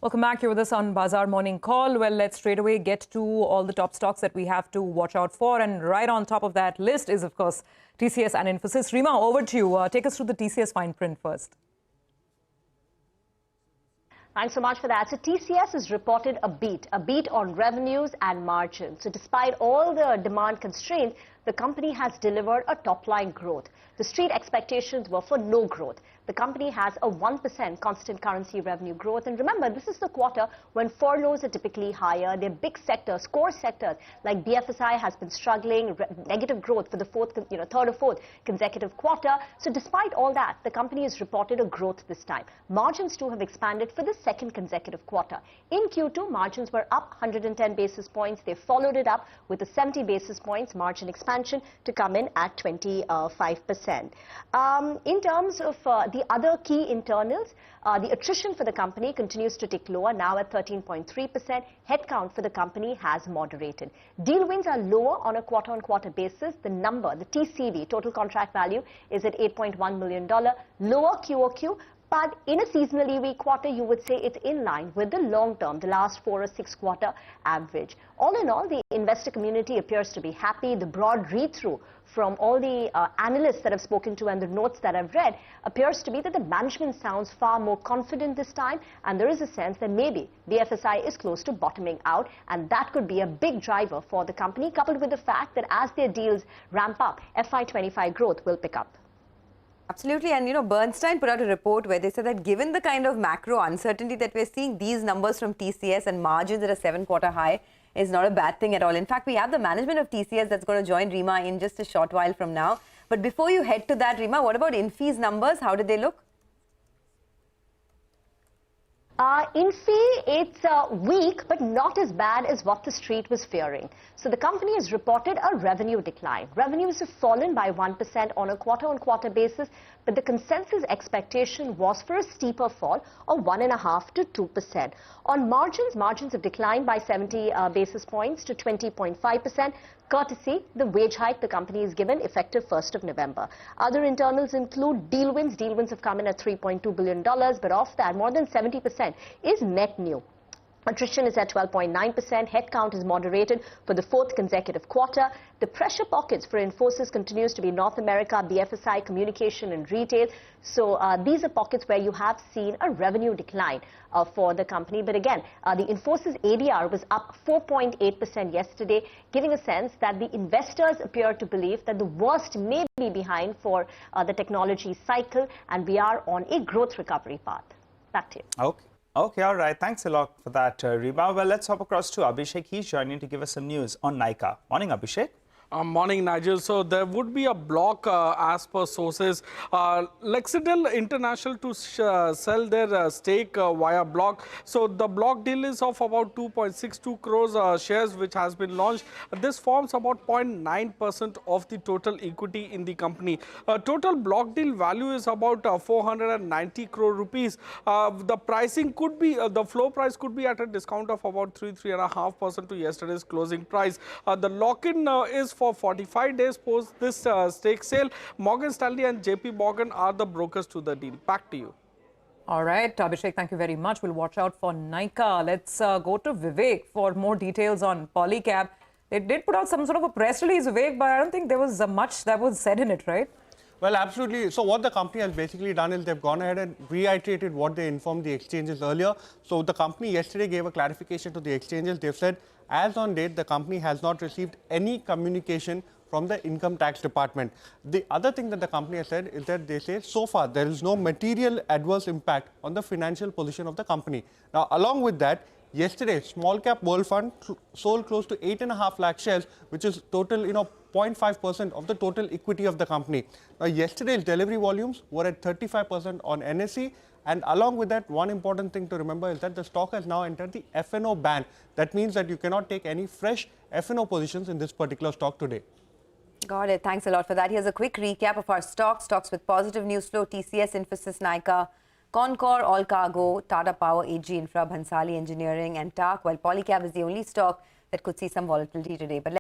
Welcome back. You're with us on Bazaar Morning Call. Well, let's straight away get to all the top stocks that we have to watch out for. And right on top of that list is, of course, TCS and Infosys. Rima, over to you. Take us through the TCS fine print first. Thanks so much for that. So TCS has reported a beat on revenues and margins. So despite all the demand constraints, the company has delivered a top-line growth. The street expectations were for no growth. The company has a 1% constant currency revenue growth. And remember, this is the quarter when furloughs are typically higher. Their big sectors, core sectors like BFSI has been struggling, negative growth for the third or fourth consecutive quarter. So despite all that, the company has reported a growth this time. Margins too have expanded for the second consecutive quarter. In Q2, margins were up 110 basis points. They followed it up with a 70 basis points margin expansion to come in at 25%. In terms of the other key internals, the attrition for the company continues to tick lower, now at 13.3%. Headcount for the company has moderated. Deal wins are lower on a quarter-on-quarter basis. The number, the TCV, total contract value, is at $8.1 million, lower QOQ. But in a seasonally weak quarter, you would say it's in line with the long term, the last 4 or 6 quarter average. All in all, the investor community appears to be happy. The broad read-through from all the analysts that I've spoken to and the notes that I've read appears to be that the management sounds far more confident this time, and there is a sense that maybe BFSI is close to bottoming out, and that could be a big driver for the company, coupled with the fact that as their deals ramp up, FY25 growth will pick up. Absolutely. And, Bernstein put out a report where they said that given the kind of macro uncertainty that we're seeing, these numbers from TCS and margins at a 7-quarter high is not a bad thing at all. In fact, we have the management of TCS that's going to join Rima in just a short while from now. But before you head to that, Rima, what about Infy's numbers? How did they look? It's weak, but not as bad as what the street was fearing. So the company has reported a revenue decline. Revenues have fallen by 1% on a quarter-on-quarter basis, but the consensus expectation was for a steeper fall of 1.5% to 2%. On margins have declined by 70 basis points to 20.5%. Courtesy the wage hike the company is given effective 1st of November. Other internals include deal wins. Deal wins have come in at $3.2 billion, but of that, more than 70% is net new. Attrition is at 12.9%. Headcount is moderated for the 4th consecutive quarter. The pressure pockets for Infosys continues to be North America, BFSI, communication and retail. So these are pockets where you have seen a revenue decline for the company. But again, the Infosys ADR was up 4.8% yesterday, giving a sense that the investors appear to believe that the worst may be behind for the technology cycle, and we are on a growth recovery path. Back to you. Okay, all right. Thanks a lot for that, Rima. Well, let's hop across to Abhishek. He's joining to give us some news on Nykaa. Morning, Abhishek. Morning, Nigel. So there would be a block as per sources. Lexidel International to sell their stake via block. So the block deal is of about 2.62 crores shares which has been launched. This forms about 0.9% of the total equity in the company. Total block deal value is about 490 crore rupees. The pricing could be, the floor price could be at a discount of about 3.5% to yesterday's closing price. The lock-in is for 45 days post this stake sale. Morgan Stanley and JP Morgan are the brokers to the deal. Back to you. All right, Abhishek, thank you very much. We'll watch out for Nykaa. Let's go to Vivek for more details on Polycab. They did put out some sort of a press release, Vivek, but I don't think there was much that was said in it, right? Well, absolutely. So what the company has basically done is they've gone ahead and reiterated what they informed the exchanges earlier. So the company yesterday gave a clarification to the exchanges. They've said, as on date, the company has not received any communication from the income tax department. The other thing that the company has said is that they say so far there is no material adverse impact on the financial position of the company. Now, along with that, yesterday, Small Cap World Fund sold close to 8.5 lakh shares, which is total, 0.5% of the total equity of the company. Now, yesterday's delivery volumes were at 35% on NSE. And along with that, one important thing to remember is that the stock has now entered the F&O ban. That means that you cannot take any fresh F&O positions in this particular stock today. Got it. Thanks a lot for that. Here's a quick recap of our stocks with positive news flow: TCS, Infosys, Nykaa, Concor, Allcargo, Tata Power, AG Infra, Bhansali Engineering and TAC, while Polycab is the only stock that could see some volatility today. But